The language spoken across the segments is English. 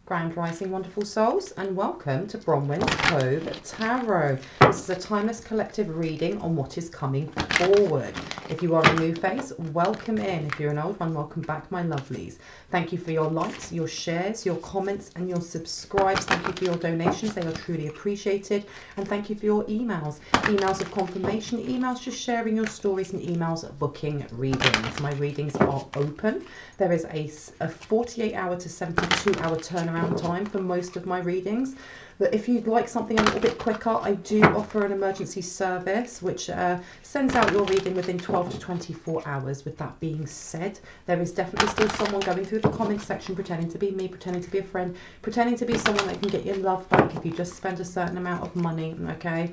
Grand Rising, wonderful souls, and welcome to Bronwen's Cove Tarot. This is a timeless collective reading on what is coming forward. If you are a new face, welcome in. If you're an old one, welcome back, my lovelies. Thank you for your likes, your shares, your comments, and your subscribes. Thank you for your donations. They are truly appreciated. And thank you for your emails. Emails of confirmation, emails just sharing your stories, and emails booking readings. My readings are open. There is a 48-hour to 72-hour turnaround time for most of my readings, but if you'd like something a little bit quicker, I do offer an emergency service which sends out your reading within 12 to 24 hours. With that being said, there is definitely still someone going through the comment section pretending to be me, pretending to be a friend, pretending to be someone that can get your love back if you just spend a certain amount of money. Okay,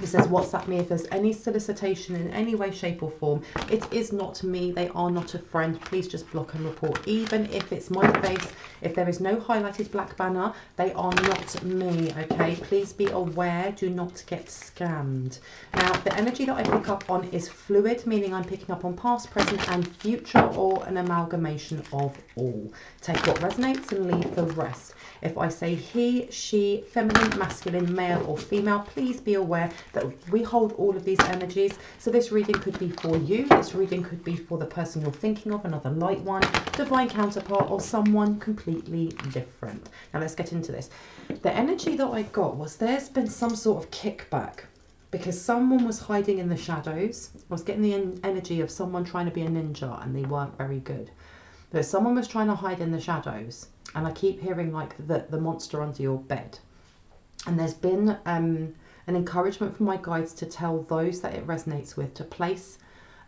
it says WhatsApp me if there's any solicitation in any way, shape or form. It is not me. They are not a friend. Please just block and report. Even if it's my face, if there is no highlighted black banner, they are not me. Okay, please be aware. Do not get scammed. Now, the energy that I pick up on is fluid, meaning I'm picking up on past, present and future, or an amalgamation of all. Take what resonates and leave the rest. If I say he, she, feminine, masculine, male or female, please be aware that we hold all of these energies. So this reading could be for you. This reading could be for the person you're thinking of, another light one, divine counterpart, or someone completely different. Now let's get into this. The energy that I got was there's been some sort of kickback because someone was hiding in the shadows. I was getting the energy of someone trying to be a ninja and they weren't very good. So someone was trying to hide in the shadows. And I keep hearing like the monster under your bed. And there's been an encouragement from my guides to tell those that it resonates with to place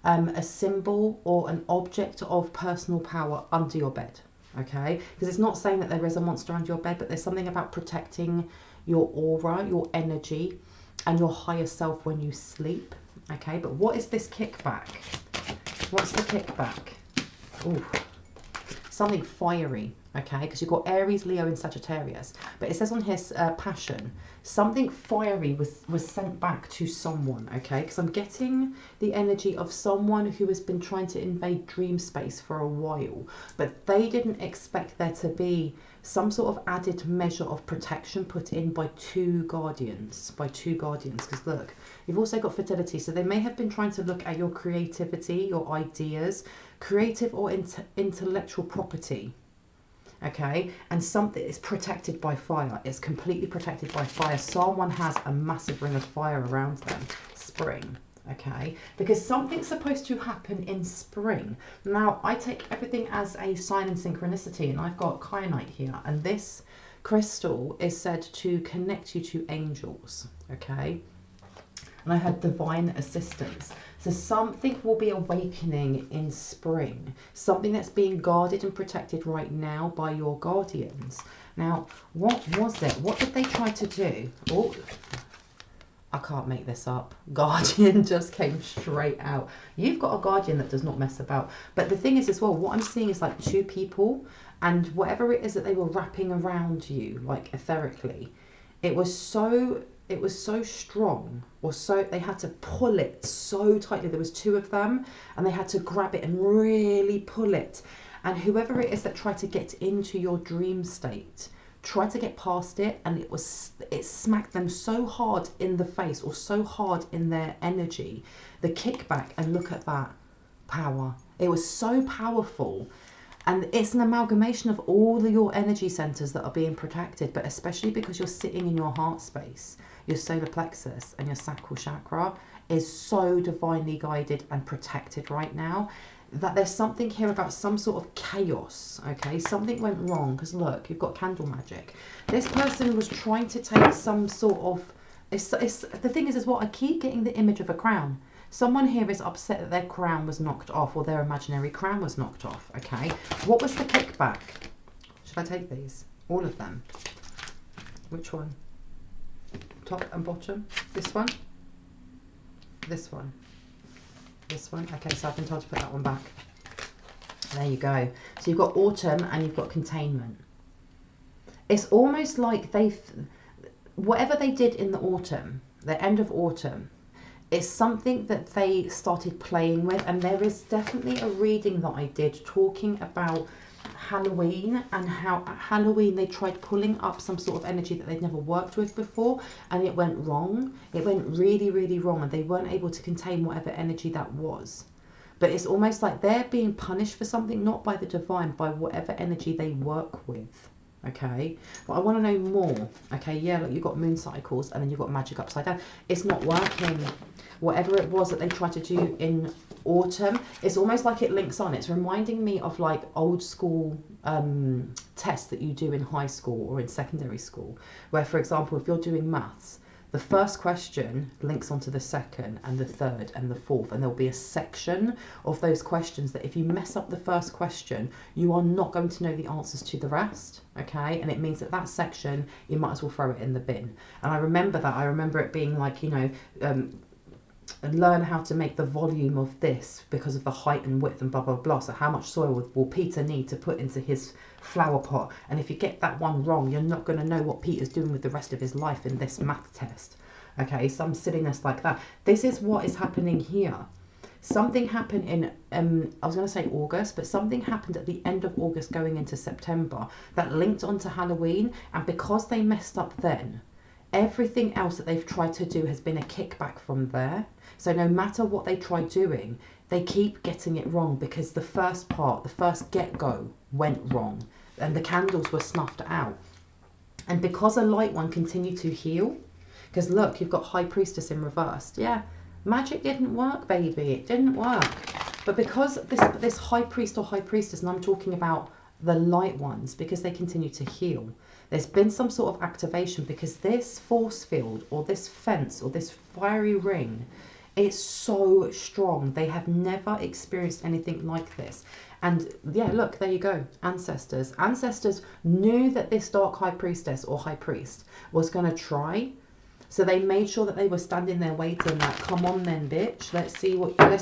a symbol or an object of personal power under your bed. Okay, because it's not saying that there is a monster under your bed, but there's something about protecting your aura, your energy, and your higher self when you sleep. Okay, but what is this kickback? What's the kickback? Ooh. Something fiery, okay, because you've got Aries, Leo and Sagittarius, but it says on his passion, something fiery was sent back to someone, okay, because I'm getting the energy of someone who has been trying to invade dream space for a while, but they didn't expect there to be some sort of added measure of protection put in by two guardians, because look, you've also got fertility, so they may have been trying to look at your creativity, your ideas, creative or intellectual property, okay, and something is protected by fire. It's completely protected by fire. Someone has a massive ring of fire around them. Spring, okay, because something's supposed to happen in spring. Now I take everything as a sign and synchronicity, and I've got kyanite here, and this crystal is said to connect you to angels, okay, and I had divine assistance. So something will be awakening in spring, something that's being guarded and protected right now by your guardians. Now, what was it? What did they try to do? Oh, I can't make this up. Guardian just came straight out. You've got a guardian that does not mess about. But the thing is as well, what I'm seeing is like two people, and whatever it is that they were wrapping around you, like etherically, it was so strong, or so they had to pull it so tightly. There was two of them and they had to grab it and really pull it, and whoever it is that tried to get into your dream state tried to get past it, and it smacked them so hard in the face, or so hard in their energy, the kickback. And look at that power. It was so powerful. And it's an amalgamation of all your energy centers that are being protected, but especially because you're sitting in your heart space, your solar plexus and your sacral chakra is so divinely guided and protected right now, that there's something here about some sort of chaos, okay? Something went wrong, because look, you've got candle magic. This person was trying to take some sort of, the thing is as well, I keep getting the image of a crown. Someone here is upset that their crown was knocked off, or their imaginary crown was knocked off, okay? What was the kickback? Should I take these? All of them? Which one? Top and bottom? This one? This one? This one? Okay, so I've been told to put that one back. There you go. So you've got autumn and you've got containment. It's almost like whatever they did in the autumn, the end of autumn, it's something that they started playing with. And there is definitely a reading that I did talking about Halloween, and how at Halloween they tried pulling up some sort of energy that they'd never worked with before, and it went wrong. It went really, really wrong, and they weren't able to contain whatever energy that was. But it's almost like they're being punished for something, not by the divine, by whatever energy they work with. Okay, but I want to know more. Okay, yeah, like you've got moon cycles and then you've got magic upside down. It's not working. Whatever it was that they tried to do in autumn, it's almost like it links on. It's reminding me of like old school tests that you do in high school or in secondary school, where, for example, if you're doing maths, the first question links onto the second and the third and the fourth, and there'll be a section of those questions that if you mess up the first question, you are not going to know the answers to the rest, okay? And it means that that section, you might as well throw it in the bin. And I remember that. I remember it being like, you know, learn how to make the volume of this because of the height and width and blah, blah, blah. So how much soil will Peter need to put into his flower pot? And if you get that one wrong, you're not going to know what Peter's doing with the rest of his life in this math test. Okay, some silliness like that. This is what is happening here. Something happened in, I was going to say August, but something happened at the end of August going into September that linked onto Halloween. And because they messed up then, everything else that they've tried to do has been a kickback from there. So no matter what they try doing, they keep getting it wrong because the first part, the first get-go went wrong and the candles were snuffed out. And because a light one continued to heal, because look, you've got High Priestess in reverse. Yeah, magic didn't work, baby. It didn't work. But because this High Priest or High Priestess, and I'm talking about the light ones, because they continue to heal, there's been some sort of activation because this force field or this fence or this fiery ring, it's so strong. They have never experienced anything like this. And yeah, look, there you go. Ancestors. Ancestors knew that this dark High Priestess or High Priest was going to try. So they made sure that they were standing there waiting, like, come on then, bitch. Let's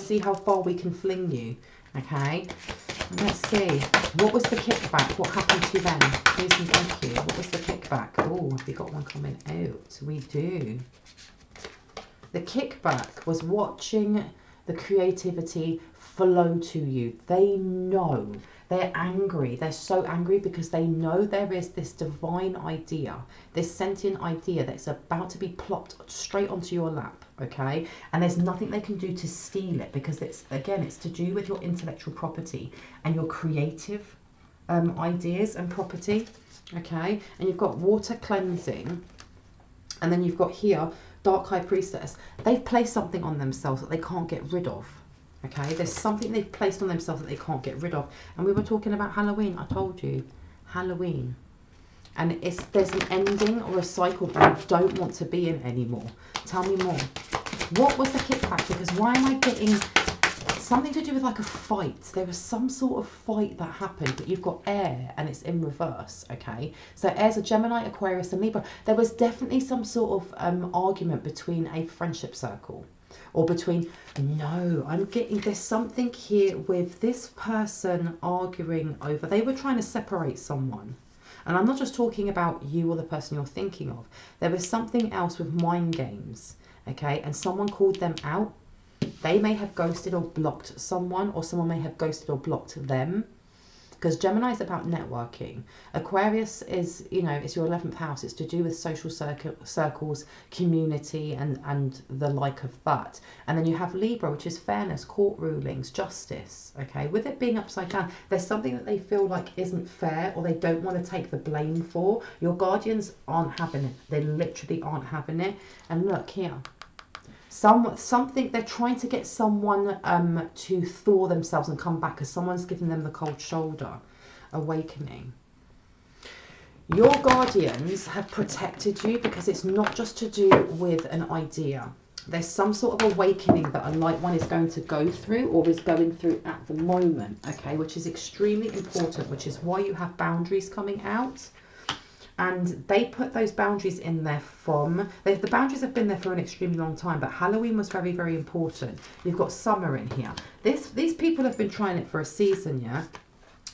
see how far we can fling you. Okay. Let's see. What was the kickback? What happened to them? Please and thank you. What was the kickback? Oh, have we got one coming out? We do. The kickback was watching the creativity flow to you. They know. They're angry. They're so angry because they know there is this divine idea, this sentient idea that's about to be plopped straight onto your lap, okay? And there's nothing they can do to steal it because it's, again, it's to do with your intellectual property and your creative ideas and property, okay? And you've got water cleansing, and then you've got here, Dark High Priestess. They've placed something on themselves that they can't get rid of. Okay, there's something they've placed on themselves that they can't get rid of. And we were talking about Halloween. I told you, Halloween. And there's an ending or a cycle that you don't want to be in anymore. Tell me more. What was the kickback? Because why am I getting something to do with like a fight? There was some sort of fight that happened, but you've got air and it's in reverse, okay? So air's a Gemini, Aquarius and Libra. There was definitely some sort of argument between a friendship circle. Or between, no, I'm getting, there's something here with this person arguing over, they were trying to separate someone. And I'm not just talking about you or the person you're thinking of. There was something else with mind games, okay? And someone called them out. They may have ghosted or blocked someone, or someone may have ghosted or blocked them. Because Gemini is about networking. Aquarius is, you know, it's your 11th house. It's to do with social circles, community, and the like of that. And then you have Libra, which is fairness, court rulings, justice. Okay, with it being upside down, there's something that they feel like isn't fair or they don't want to take the blame for. Your guardians aren't having it. They literally aren't having it. And look here. Something they're trying to get someone to thaw themselves and come back, as someone's giving them the cold shoulder. Awakening. Your guardians have protected you because it's not just to do with an idea. There's some sort of awakening that a light one is going to go through or is going through at the moment, okay, which is extremely important, which is why you have boundaries coming out. And they put those boundaries in there from, the boundaries have been there for an extremely long time, but Halloween was very, very important. You've got summer in here. These people have been trying it for a season, yeah?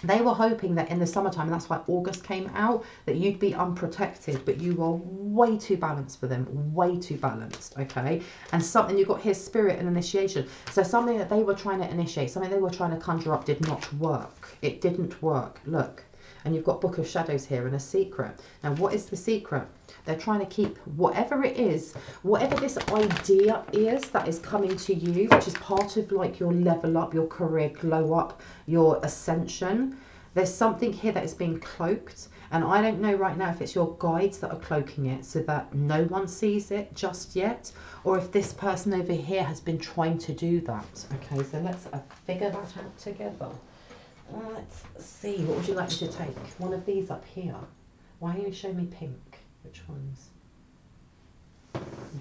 They were hoping that in the summertime, and that's why August came out, that you'd be unprotected, but you are way too balanced for them, way too balanced, okay? And something, you've got here, spirit and initiation. So something that they were trying to initiate, something they were trying to conjure up did not work. It didn't work, look. And you've got Book of Shadows here and a secret. Now, what is the secret? They're trying to keep whatever it is, whatever this idea is that is coming to you, which is part of like your level up, your career glow up, your ascension. There's something here that is being cloaked. And I don't know right now if it's your guides that are cloaking it so that no one sees it just yet, or if this person over here has been trying to do that. Okay, so let's figure that out together. Let's see, what would you like me to take? One of these up here. Why don't you show me pink? Which ones?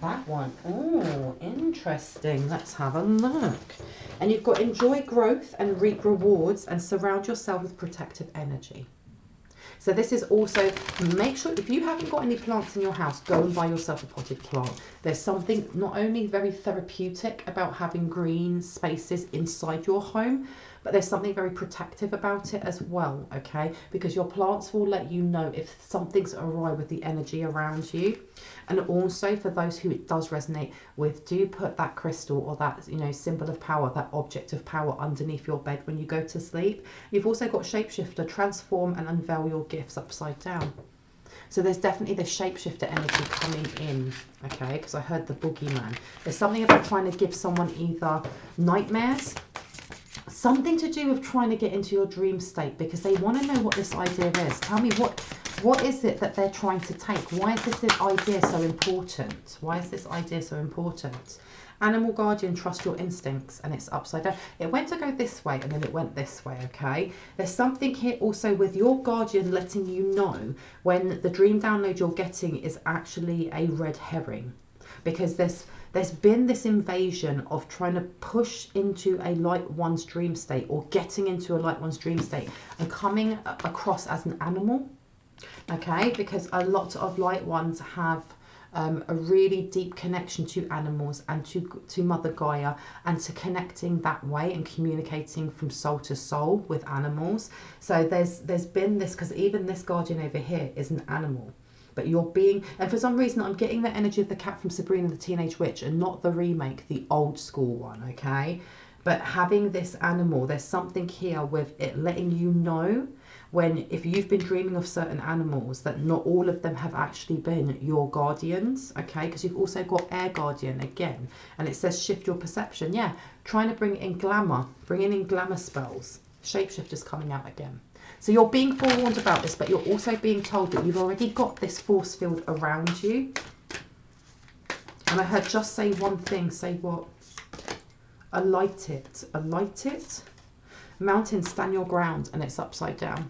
That one. Oh, interesting. Let's have a look. And you've got enjoy growth and reap rewards and surround yourself with protective energy. So this is also, make sure if you haven't got any plants in your house, go and buy yourself a potted plant. There's something not only very therapeutic about having green spaces inside your home, but there's something very protective about it as well, okay? Because your plants will let you know if something's awry with the energy around you. And also for those who it does resonate with, do put that crystal or that, you know, symbol of power, that object of power underneath your bed when you go to sleep. You've also got shapeshifter, transform and unveil your gifts upside down. So there's definitely this shapeshifter energy coming in, okay? Because I heard the boogeyman. There's something about trying to give someone either nightmares, something to do with trying to get into your dream state, because they want to know what this idea is. Tell me what is it that they're trying to take? Why is this idea so important? Why is this idea so important? Animal guardian, trust your instincts, and it's upside down. It went to go this way and then it went this way, okay? There's something here also with your guardian letting you know when the dream download you're getting is actually a red herring, because there's been this invasion of trying to push into a light one's dream state, or getting into a light one's dream state and coming across as an animal, okay? Because a lot of light ones have a really deep connection to animals and to Mother Gaia, and to connecting that way and communicating from soul to soul with animals. So there's been this, because even this guardian over here is an animal. But you're being, and for some reason I'm getting the energy of the cat from Sabrina the Teenage Witch, and not the remake, the old school one, okay? But having this animal, there's something here with it letting you know when, if you've been dreaming of certain animals, that not all of them have actually been your guardians, okay? Because you've also got air guardian again, and it says shift your perception. Yeah, trying to bring in glamour, bringing in glamour spells. Shapeshifter's coming out again. So you're being forewarned about this, but you're also being told that you've already got this force field around you. And I heard just say one thing. Say what? Alight it. Alight it. Mountain, stand your ground, and it's upside down.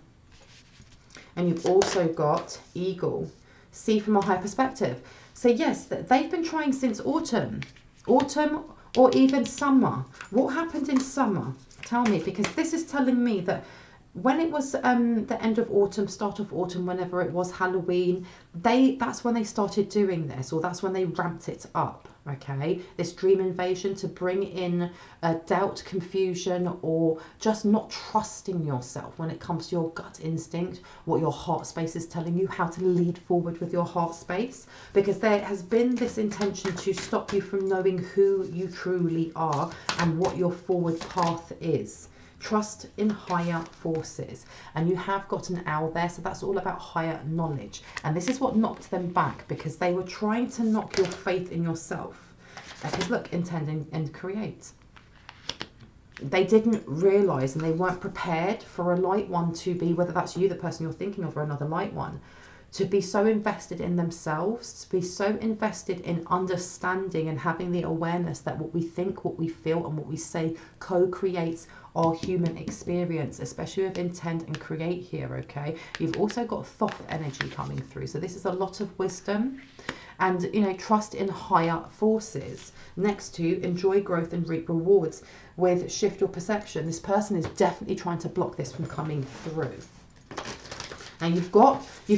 And you've also got eagle. See from a high perspective. So yes, they've been trying since autumn. Autumn or even summer. What happened in summer? Tell me, because this is telling me that when it was the end of autumn, start of autumn, whenever it was Halloween, that's when they started doing this, or that's when they ramped it up, okay? This dream invasion to bring in doubt, confusion, or just not trusting yourself when it comes to your gut instinct, what your heart space is telling you, how to lead forward with your heart space, because there has been this intention to stop you from knowing who you truly are and what your forward path is. Trust in higher forces, and you have got an owl there, so that's all about higher knowledge. And this is what knocked them back, because they were trying to knock your faith in yourself. Because look, intend and create. They didn't realize, and they weren't prepared for a light one to be, whether that's you, the person you're thinking of, or another light one, to be so invested in themselves, to be so invested in understanding and having the awareness that what we think, what we feel, and what we say co-creates our human experience, especially with intend and create here, okay? You've also got Thoth energy coming through. So this is a lot of wisdom and, you know, trust in higher forces. Next to enjoy growth and reap rewards with shift your perception. This person is definitely trying to block this from coming through. Now you've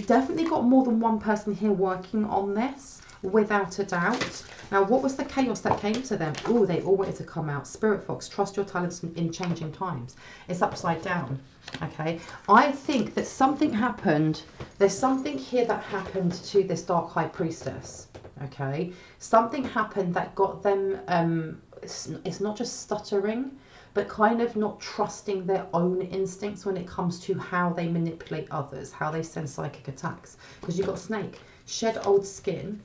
definitely got more than one person here working on this, without a doubt. Now, what was the chaos that came to them? Oh, they all wanted to come out. Spirit Fox, trust your talents in changing times. It's upside down, okay? I think that something happened. There's something here that happened to this Dark High Priestess, okay? Something happened that got them, it's not just stuttering, but kind of not trusting their own instincts when it comes to how they manipulate others, how they send psychic attacks. Because you've got Snake, shed old skin.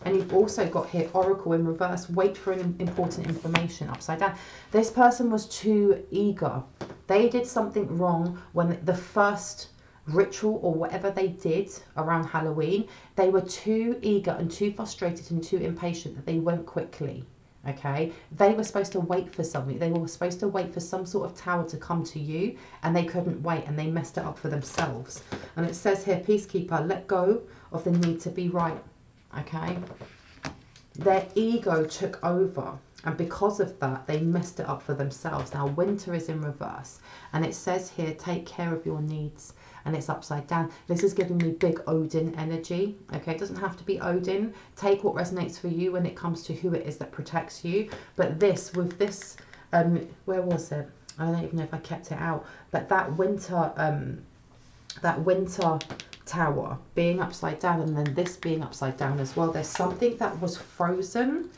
And you've also got here Oracle in reverse, wait for important information, upside down. This person was too eager. They did something wrong when the first ritual or whatever they did around Halloween, they were too eager and too frustrated and too impatient that they went quickly. Okay, they were supposed to wait for something. They were supposed to wait for some sort of tower to come to you, and they couldn't wait, and they messed it up for themselves. And it says here, Peacekeeper, let go of the need to be right. Okay, their ego took over, and because of that, they messed it up for themselves. Now, Winter is in reverse, and it says here, take care of your needs. And it's upside down. This is giving me big Odin energy. Okay, it doesn't have to be Odin. Take what resonates for you when it comes to who it is that protects you. But this, with this, where was it? I don't even know if I kept it out. But that winter tower being upside down, and then this being upside down as well. There's something that was frozen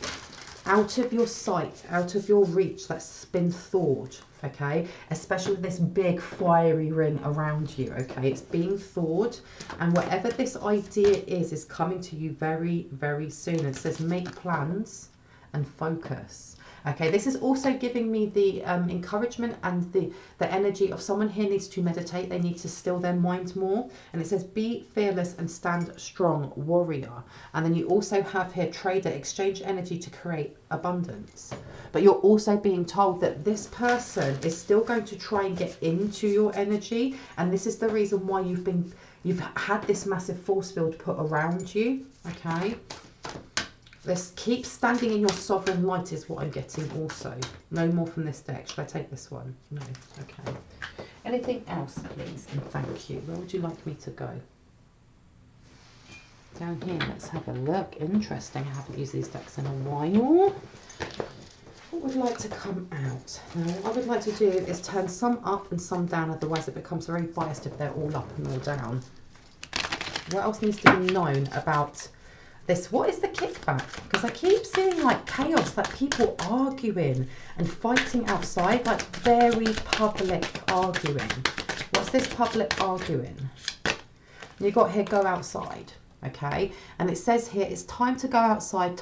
out of your sight, out of your reach, that's been thawed. Okay, especially this big fiery ring around you. Okay, it's being thawed, and whatever this idea is coming to you very, very soon. It says make plans and focus. Okay, this is also giving me the encouragement and the energy of someone here needs to meditate. They need to still their mind more. And it says be fearless and stand strong, warrior. And then you also have here trader, exchange energy to create abundance. But you're also being told that this person is still going to try and get into your energy. And this is the reason why you've had this massive force field put around you. Okay. Let's keep standing in your sovereign light is what I'm getting also. No more from this deck. Should I take this one? No. Okay. Anything else, please? And thank you. Where would you like me to go? Down here. Let's have a look. Interesting. I haven't used these decks in a while. What would like to come out? Now, what I would like to do is turn some up and some down. Otherwise, it becomes very biased if they're all up and all down. What else needs to be known about this? What is the kickback? Because I keep seeing like chaos, like people arguing and fighting outside, like very public arguing. What's this public arguing? You got here, go outside. Okay, and it says here it's time to go outside.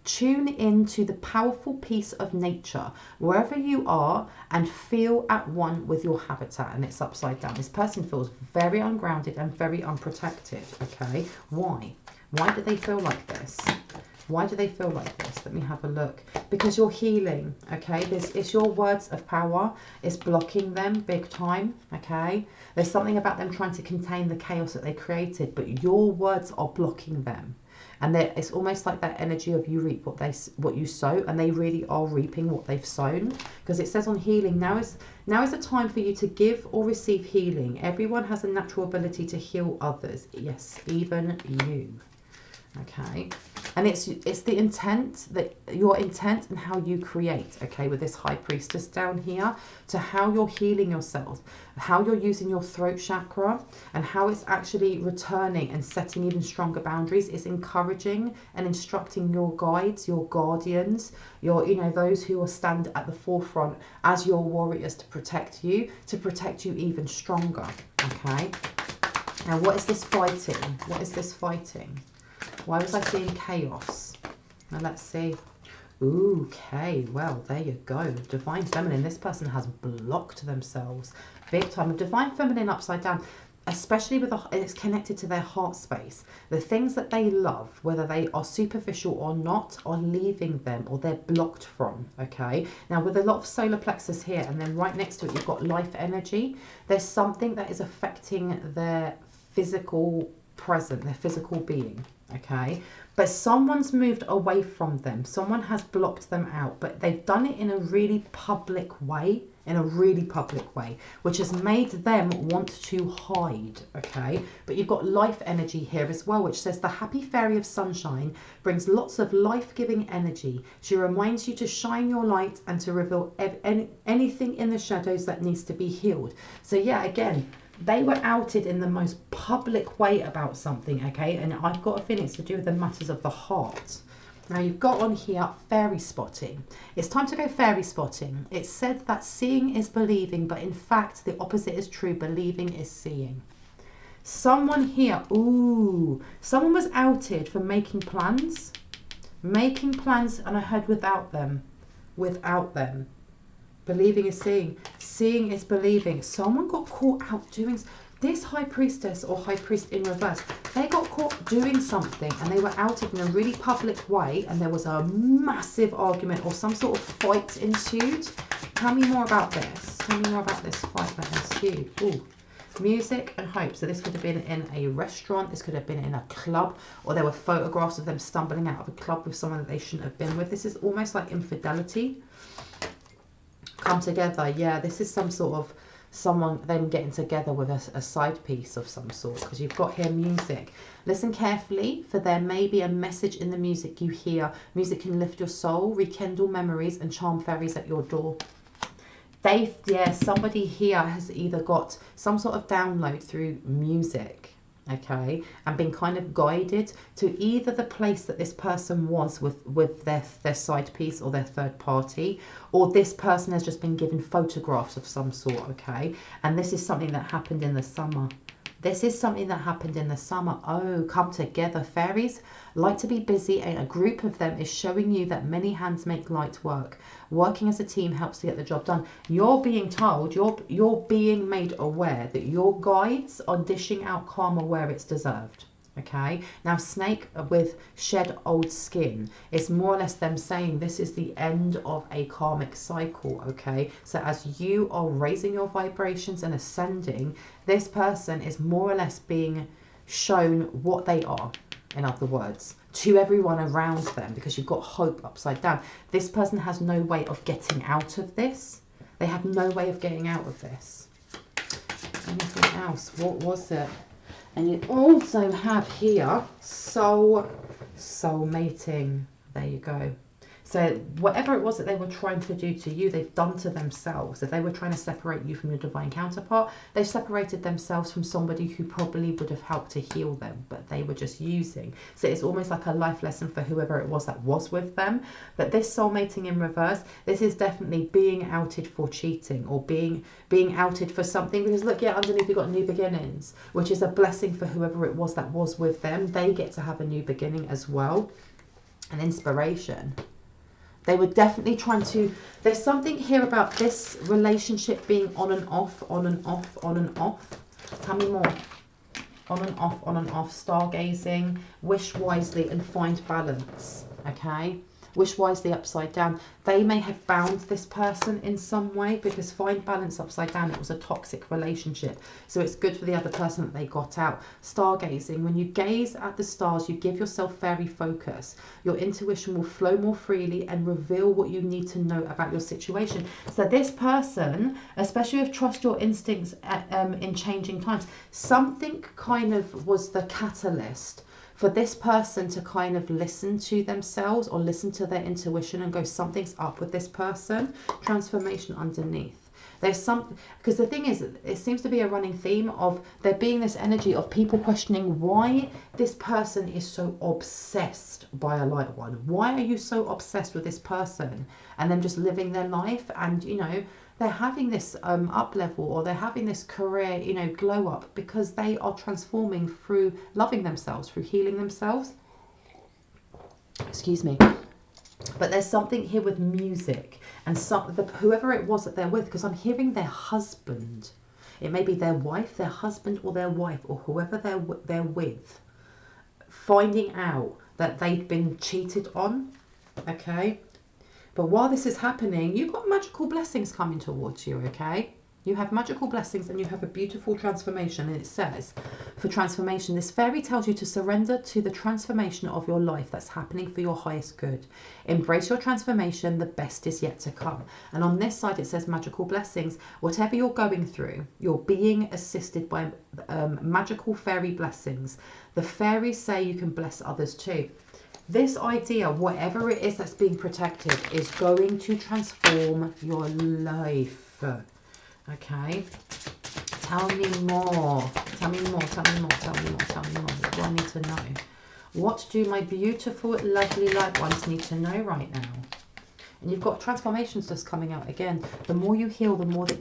Tune into the powerful peace of nature wherever you are and feel at one with your habitat. And it's upside down. This person feels very ungrounded and very unprotected. Okay, why? Why do they feel like this? Why do they feel like this? Let me have a look. Because you're healing. Okay, it's your words of power. It's blocking them big time. Okay, there's something about them trying to contain the chaos that they created, but your words are blocking them. And it's almost like that energy of you reap what you sow, and they really are reaping what they've sown. Because it says on healing, now is the time for you to give or receive healing. Everyone has a natural ability to heal others. Yes, even you. Okay, and it's the intent, that your intent and how you create. Okay, with this High Priestess down here, to how you're healing yourself, how you're using your throat chakra, and how it's actually returning and setting even stronger boundaries. It's encouraging and instructing your guides, your guardians, those who will stand at the forefront as your warriors to protect you even stronger. Okay, now what is this fighting? What is this fighting? Why was I seeing chaos? Now let's see. Okay, well, there you go. Divine Feminine. This person has blocked themselves big time. Divine Feminine upside down, especially with it's connected to their heart space. The things that they love, whether they are superficial or not, are leaving them, or they're blocked from. Okay, now with a lot of solar plexus here, and then right next to it you've got life energy. There's something that is affecting their physical present, their physical being. Okay, but someone's moved away from them. Someone has blocked them out, but they've done it in a really public way, in a really public way, which has made them want to hide, okay? But you've got life energy here as well, which says the happy fairy of sunshine brings lots of life-giving energy. She reminds you to shine your light and to reveal anything in the shadows that needs to be healed. So yeah, again, they were outed in the most public way about something, okay? And I've got a feeling it's to do with the matters of the heart. Now you've got on here fairy spotting. It's time to go fairy spotting. It's said that seeing is believing, but in fact the opposite is true. Believing is seeing. Someone here, ooh, someone was outed for making plans, and I heard without them. Believing is seeing. Seeing is believing. Someone got caught out doing this. High priestess or high priest in reverse, they got caught doing something and they were outed in a really public way, and there was a massive argument or some sort of fight ensued. Tell me more about this. Tell me more about this fight that ensued. Ooh. Music and hope. So this could have been in a restaurant, this could have been in a club, or there were photographs of them stumbling out of a club with someone that they shouldn't have been with. This is almost like infidelity come together. Yeah, this is some sort of someone them getting together with a side piece of some sort, because you've got here music. Listen carefully, for there may be a message in the music you hear. Music can lift your soul, rekindle memories, and charm fairies at your door. Somebody here has either got some sort of download through music, okay, and been kind of guided to either the place that this person was with their side piece or their third party, or this person has just been given photographs of some sort, okay? And this is something that happened in the summer. This is something that happened in the summer. Oh, come together. Fairies like to be busy, and a group of them is showing you that many hands make light work. Working as a team helps to get the job done. You're being told, you're being made aware that your guides are dishing out karma where it's deserved. Okay, now snake with shed old skin, it's more or less them saying this is the end of a karmic cycle. Okay, so as you are raising your vibrations and ascending, this person is more or less being shown what they are, in other words, to everyone around them, because you've got hope upside down. This person has no way of getting out of this. They have no way of getting out of this. Anything else? What was it? And you also have here soul mating. There you go. So whatever it was that they were trying to do to you, they've done to themselves. If they were trying to separate you from your divine counterpart, they've separated themselves from somebody who probably would have helped to heal them, but they were just using. So it's almost like a life lesson for whoever it was that was with them. But this soul mating in reverse, this is definitely being outed for cheating, or being outed for something. Because look, yeah, underneath you've got new beginnings, which is a blessing for whoever it was that was with them. They get to have a new beginning as well. An inspiration. They were definitely trying to, there's something here about this relationship being on and off, on and off, on and off. Tell me more. On and off, on and off. Stargazing, wish wisely and find balance. Okay? Wish wisely upside down. They may have bound this person in some way, because find balance upside down, it was a toxic relationship. So it's good for the other person that they got out. Stargazing, when you gaze at the stars, you give yourself fairy focus. Your intuition will flow more freely and reveal what you need to know about your situation. So this person, especially with trust your instincts in changing times, something kind of was the catalyst for this person to kind of listen to themselves or listen to their intuition and go, something's up with this person. Transformation underneath. There's some, because the thing is, it seems to be a running theme of there being this energy of people questioning why this person is so obsessed by a light one. Why are you so obsessed with this person? And them just living their life, and you know, they're having this up level, or they're having this career, you know, glow up, because they are transforming through loving themselves, through healing themselves. Excuse me. But there's something here with music and whoever it was that they're with, because I'm hearing their husband. It may be their wife, their husband, or their wife, or whoever they're with, finding out that they've been cheated on. Okay. But while this is happening, you've got magical blessings coming towards you, okay? You have magical blessings and you have a beautiful transformation. And it says, for transformation, this fairy tells you to surrender to the transformation of your life that's happening for your highest good. Embrace your transformation. The best is yet to come. And on this side, it says magical blessings. Whatever you're going through, you're being assisted by magical fairy blessings. The fairies say you can bless others too. This idea, whatever it is that's being protected, is going to transform your life. Okay, tell me more, tell me more, tell me more, tell me more, tell me more. What do I need to know? What do my beautiful, lovely light ones need to know right now? And you've got transformations just coming out again. The more you heal, the more that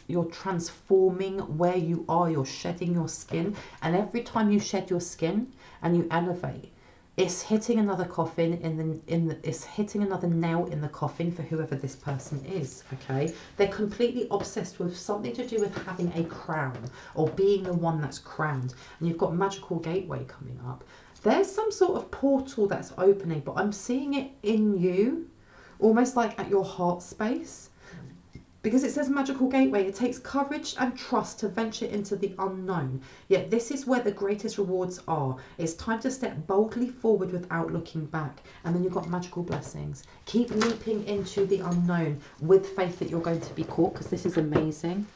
you're transforming where you are. You're shedding your skin. And every time you shed your skin and you elevate, it's hitting another coffin it's hitting another nail in the coffin for whoever this person is. Okay, they're completely obsessed with something to do with having a crown or being the one that's crowned. And you've got magical gateway coming up. There's some sort of portal that's opening, but I'm seeing it in you, almost like at your heart space. Because it says magical gateway, it takes courage and trust to venture into the unknown. Yet this is where the greatest rewards are. It's time to step boldly forward without looking back. And then you've got magical blessings. Keep leaping into the unknown with faith that you're going to be caught, because this is amazing.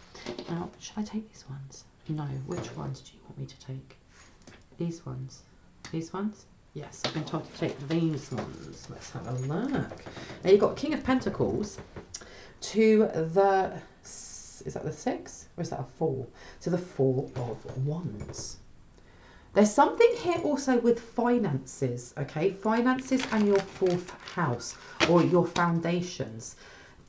Now, should I take these ones? No. Which ones do you want me to take? These ones? These ones? Yes, I've been told to take these ones. Let's have a look. Now you've got King of Pentacles to the, is that the 6 or is that a 4? To the 4 of Wands. There's something here also with finances, okay? Finances and your 4th house or your foundations.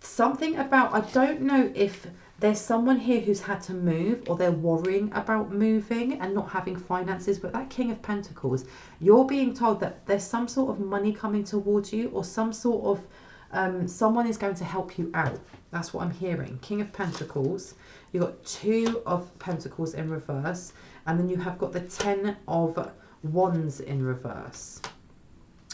Something about, I don't know if there's someone here who's had to move or they're worrying about moving and not having finances, but that King of Pentacles, you're being told that there's some sort of money coming towards you or some sort of someone is going to help you out. That's what I'm hearing. King of Pentacles. You've got 2 of Pentacles in reverse. And then you have got the 10 of Wands in reverse.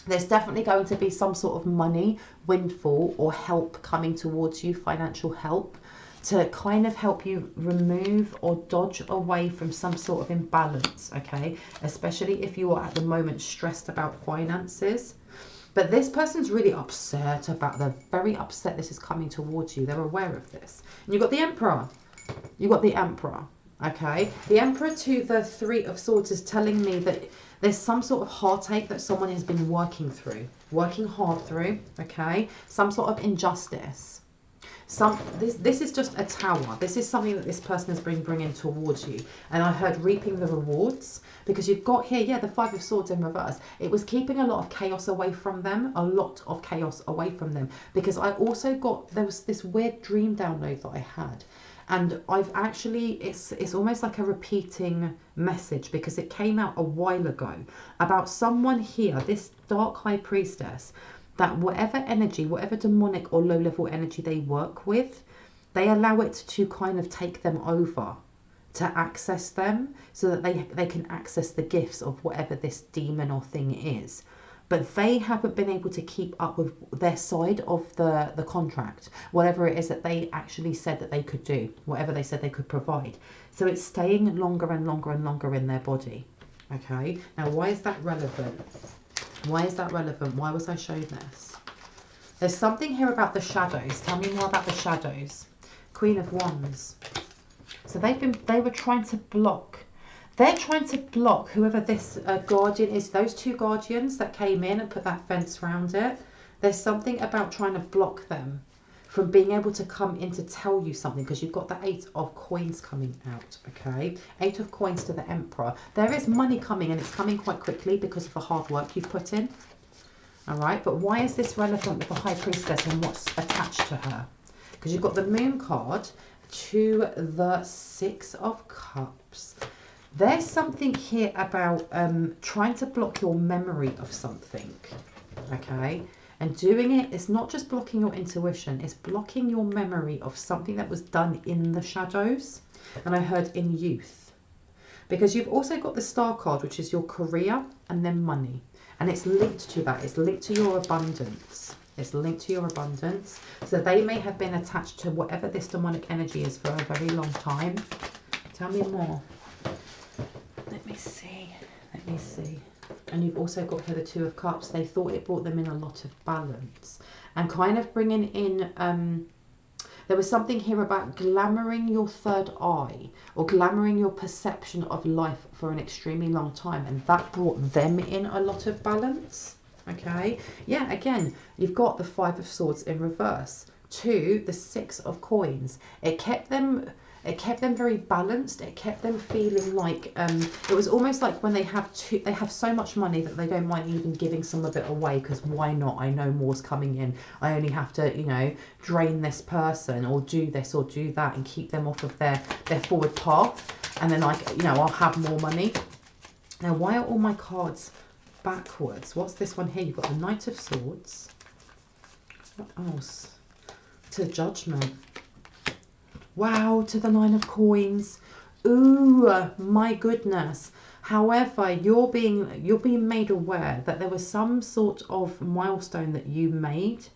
There's definitely going to be some sort of money, windfall, or help coming towards you, financial help, to kind of help you remove or dodge away from some sort of imbalance, okay? Especially if you are at the moment stressed about finances. But this person's really upset about, they're very upset this is coming towards you. They're aware of this. And you've got the Emperor. You've got the Emperor, okay? The Emperor to the 3 of Swords is telling me that there's some sort of heartache that someone has been working through, working hard through, okay? Some sort of injustice. This is just a tower. This is something that this person has been bringing towards you. And I heard reaping the rewards, because you've got here, yeah, the 5 of Swords in reverse. It was keeping a lot of chaos away from them, a lot of chaos away from them. Because I also got, there was this weird dream download that I had. And I've actually, it's almost like a repeating message, because it came out a while ago about someone here, this dark high priestess, that whatever energy, whatever demonic or low-level energy they work with, they allow it to kind of take them over, to access them, so that they can access the gifts of whatever this demon or thing is. But they haven't been able to keep up with their side of the contract, whatever it is that they actually said that they could do, whatever they said they could provide. So it's staying longer and longer and longer in their body. Okay, now why is that relevant? Why is that relevant? Why was I shown this? There's something here about the shadows. Tell me more about the shadows. Queen of Wands. So they were trying to block. They're trying to block whoever this guardian is. Those 2 guardians that came in and put that fence around it. There's something about trying to block them from being able to come in to tell you something, because you've got the 8 of coins coming out, okay? 8 of coins to the Emperor. There is money coming, and it's coming quite quickly because of the hard work you've put in. All right, but why is this relevant with the High Priestess and what's attached to her? Because you've got the Moon card to the 6 of Cups. There's something here about trying to block your memory of something, okay? And doing it, it's not just blocking your intuition, it's blocking your memory of something that was done in the shadows. And I heard in youth. Because you've also got the Star card, which is your career and then money. And it's linked to that. It's linked to your abundance. It's linked to your abundance. So they may have been attached to whatever this demonic energy is for a very long time. Tell me more. Let me see. Let me see. And you've also got here the Two of Cups. They thought it brought them in a lot of balance. And kind of bringing in... there was something here about glamouring your third eye or glamouring your perception of life for an extremely long time. And that brought them in a lot of balance. Okay. Yeah, again, you've got the Five of Swords in reverse. 2, the 6 of Coins. It kept them very balanced. It kept them feeling like it was almost like when they have so much money that they don't mind even giving some of it away, because why not? I know more's coming in. I only have to, you know, drain this person or do this or do that and keep them off of their forward path, and then, like, you know, I'll have more money. Now, why are all my cards backwards? What's this one here? You've got the Knight of Swords. What else? To Judgment. Wow, to the Nine of Coins. Ooh, my goodness. However, you're being made aware that there was some sort of milestone that you made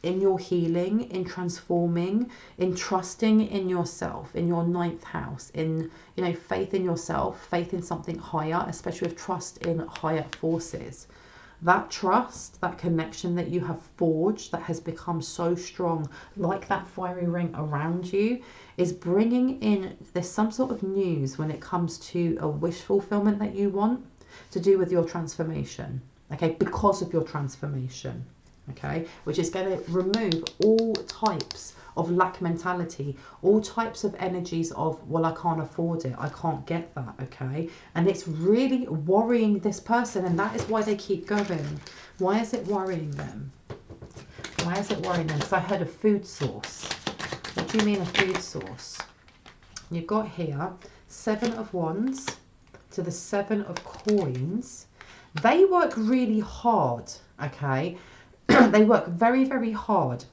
in your healing, in transforming, in trusting in yourself, in your 9th house, in, you know, faith in yourself, faith in something higher, especially with trust in higher forces. That trust, that connection that you have forged, that has become so strong, like that fiery ring around you, is bringing in, there's some sort of news when it comes to a wish fulfillment that you want to do with your transformation, okay, because of your transformation, okay, which is going to remove all types of lack mentality, all types of energies of, well, I can't afford it, I can't get that, okay? And it's really worrying this person, and that is why they keep going. Why is it worrying them? Why is it worrying them? Because I heard a food source. What do you mean a food source? You've got here 7 of Wands to the 7 of Coins. They work really hard, okay? They work very, very hard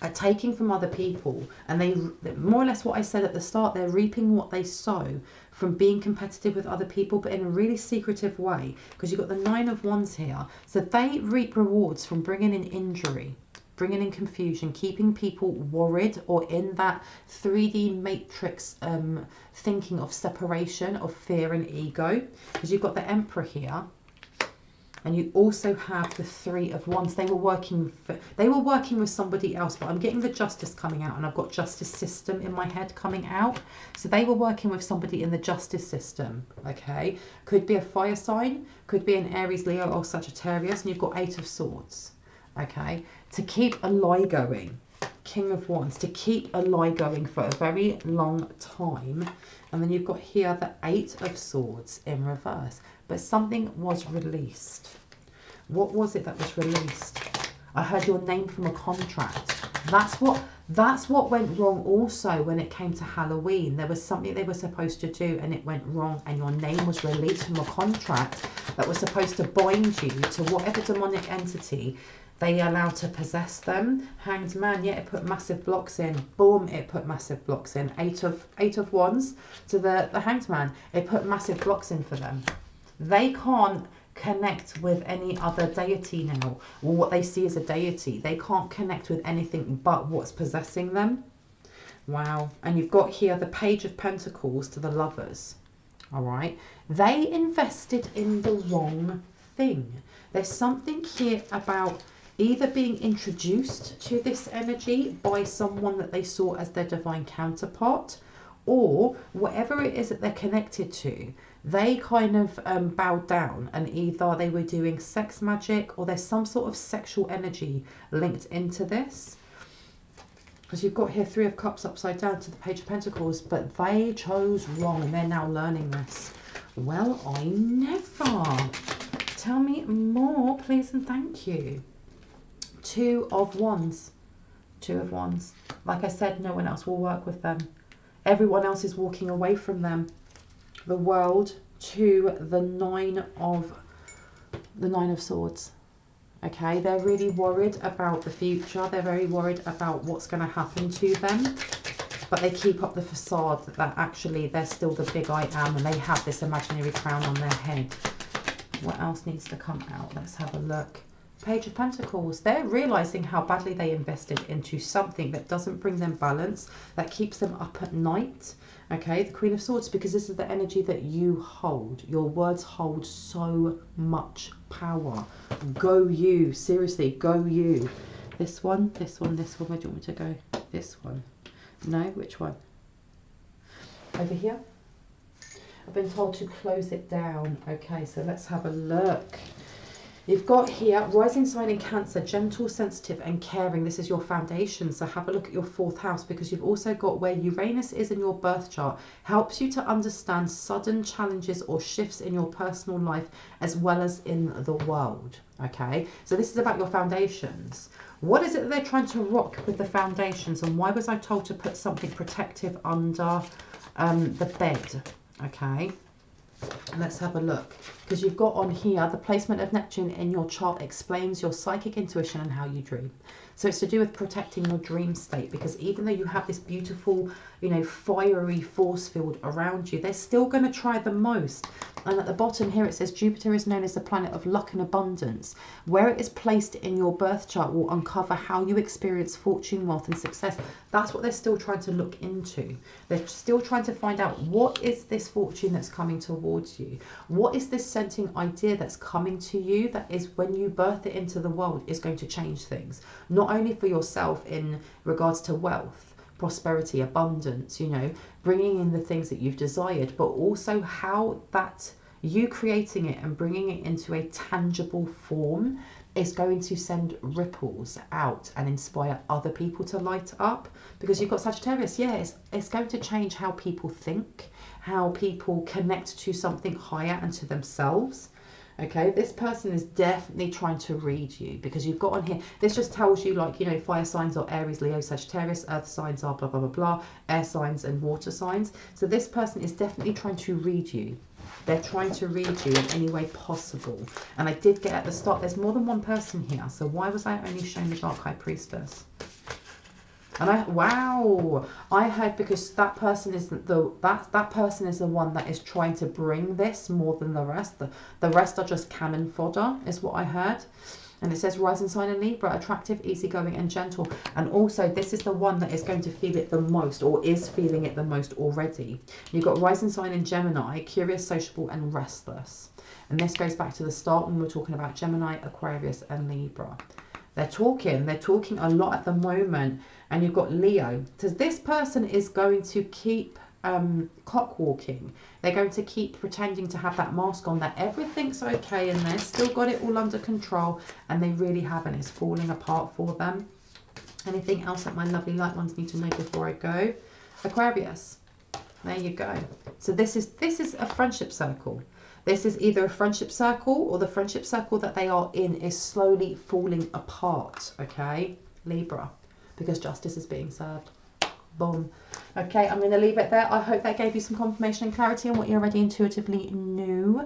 at taking from other people, and they, more or less what I said at the start, they're reaping what they sow from being competitive with other people, but in a really secretive way, because you've got the 9 of Wands here. So they reap rewards from bringing in injury, bringing in confusion, keeping people worried or in that 3D matrix thinking of separation, of fear and ego, because you've got the Emperor here. And you also have the 3 of Wands. They were working with somebody else, but I'm getting the Justice coming out, and I've got Justice System in my head coming out. So they were working with somebody in the Justice System, okay? Could be a fire sign, could be an Aries, Leo or Sagittarius, and you've got 8 of Swords, okay? To keep a lie going, King of Wands, to keep a lie going for a very long time. And then you've got here the 8 of Swords in reverse. But something was released. What was it that was released? I heard your name from a contract. That's what went wrong also when it came to Halloween. There was something they were supposed to do and it went wrong, and your name was released from a contract that was supposed to bind you to whatever demonic entity they allowed to possess them. Hanged Man, yeah, it put massive blocks in. Boom, it put massive blocks in. 8 of Wands to the Hanged Man. It put massive blocks in for them. They can't connect with any other deity now, or what they see as a deity. They can't connect with anything but what's possessing them. Wow. And you've got here the Page of Pentacles to the Lovers. All right. They invested in the wrong thing. There's something here about either being introduced to this energy by someone that they saw as their divine counterpart, or whatever it is that they're connected to, they kind of bowed down, and either they were doing sex magic or there's some sort of sexual energy linked into this. Because you've got here 3 of Cups upside down to the Page of Pentacles, but they chose wrong and they're now learning this. Well, I never. Tell me more, please and thank you. 2 of Wands. 2 of Wands. Like I said, no one else will work with them. Everyone else is walking away from them. The World to the 9 of Swords. Okay, they're really worried about the future. They're very worried about what's going to happen to them. But they keep up the facade that actually they're still the big I am, and they have this imaginary crown on their head. What else needs to come out? Let's have a look. Page of Pentacles. They're realizing how badly they invested into something that doesn't bring them balance, that keeps them up at night. Okay, the Queen of Swords, because this is the energy that you hold. Your words hold so much power. Go you. Seriously, go you. This one, this one, this one. Where do you want me to go? This one. No, which one? Over here? I've been told to close it down. Okay, so let's have a look. You've got here, rising sign in Cancer, gentle, sensitive and caring. This is your foundation. So have a look at your 4th house, because you've also got where Uranus is in your birth chart. Helps you to understand sudden challenges or shifts in your personal life as well as in the world. Okay, so this is about your foundations. What is it that they're trying to rock with the foundations, and why was I told to put something protective under the bed? Okay, let's have a look, because you've got on here the placement of Neptune in your chart explains your psychic intuition and how you dream. So it's to do with protecting your dream state, because even though you have this beautiful, you know, fiery force field around you, they're still going to try the most. And at the bottom here it says Jupiter is known as the planet of luck and abundance. Where it is placed in your birth chart will uncover how you experience fortune, wealth and success. That's what they're still trying to look into. They're still trying to find out, what is this fortune that's coming towards you? What is this scenting idea that's coming to you that is, when you birth it into the world, is going to change things? Not only for yourself in regards to wealth, prosperity, abundance, you know, bringing in the things that you've desired, but also how that you creating it and bringing it into a tangible form is going to send ripples out and inspire other people to light up. Because you've got Sagittarius, yeah, it's going to change how people think, how people connect to something higher and to themselves. Okay, this person is definitely trying to read you, because you've got on here, this just tells you, like, you know, fire signs are Aries, Leo, Sagittarius, earth signs are blah, blah, blah, blah, air signs and water signs. So this person is definitely trying to read you. They're trying to read you in any way possible. And I did get at the start, there's more than one person here. So why was I only shown the Dark High Priestess? And wow, I heard, because that person is that person is the one that is trying to bring this more than the rest. The rest are just cannon fodder, is what I heard. And it says rising sign in Libra, attractive, easygoing and gentle. And also this is the one that is going to feel it the most, or is feeling it the most already. You've got rising sign in Gemini, curious, sociable and restless. And this goes back to the start when we were talking about Gemini, Aquarius and Libra. They're talking a lot at the moment. And you've got Leo. So this person is going to keep cock walking. They're going to keep pretending to have that mask on, that everything's okay and they've still got it all under control, and they really haven't. It's falling apart for them. Anything else that my lovely light ones need to know before I go? Aquarius. There you go. So this is a friendship circle. This is either a friendship circle, or the friendship circle that they are in is slowly falling apart. Okay, Libra, because justice is being served. Boom. Okay, I'm going to leave it there. I hope that gave you some confirmation and clarity on what you already intuitively knew.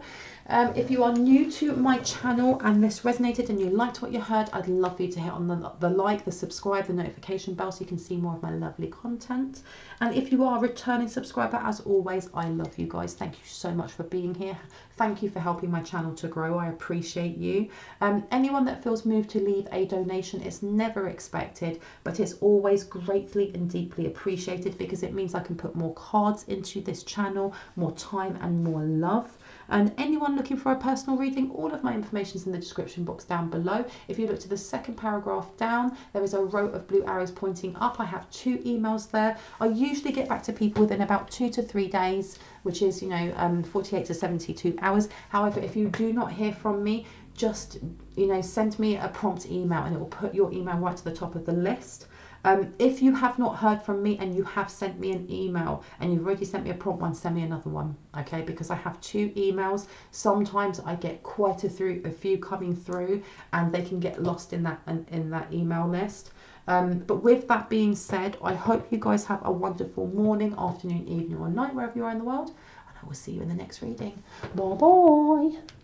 If you are new to my channel and this resonated and you liked what you heard, I'd love you to hit on the like, the subscribe, the notification bell, so you can see more of my lovely content. And if you are a returning subscriber, as always, I love you guys. Thank you so much for being here. Thank you for helping my channel to grow. I appreciate you. Anyone that feels moved to leave a donation, it's never expected, but it's always greatly and deeply appreciated, because it means I can put more cards into this channel, more time and more love. And anyone looking for a personal reading, all of my information is in the description box down below. If you look to the second paragraph down, there is a row of blue arrows pointing up. I have 2 emails there. I usually get back to people within about 2 to 3 days, which is, you know, 48 to 72 hours. However, if you do not hear from me, just, you know, send me a prompt email and it will put your email right to the top of the list. If you have not heard from me and you have sent me an email and you've already sent me a prompt one, send me another one, okay? Because I have 2 emails. Sometimes I get quite a few coming through, and they can get lost in that email list. But with that being said, I hope you guys have a wonderful morning, afternoon, evening or night, wherever you are in the world, and I will see you in the next reading. Bye bye.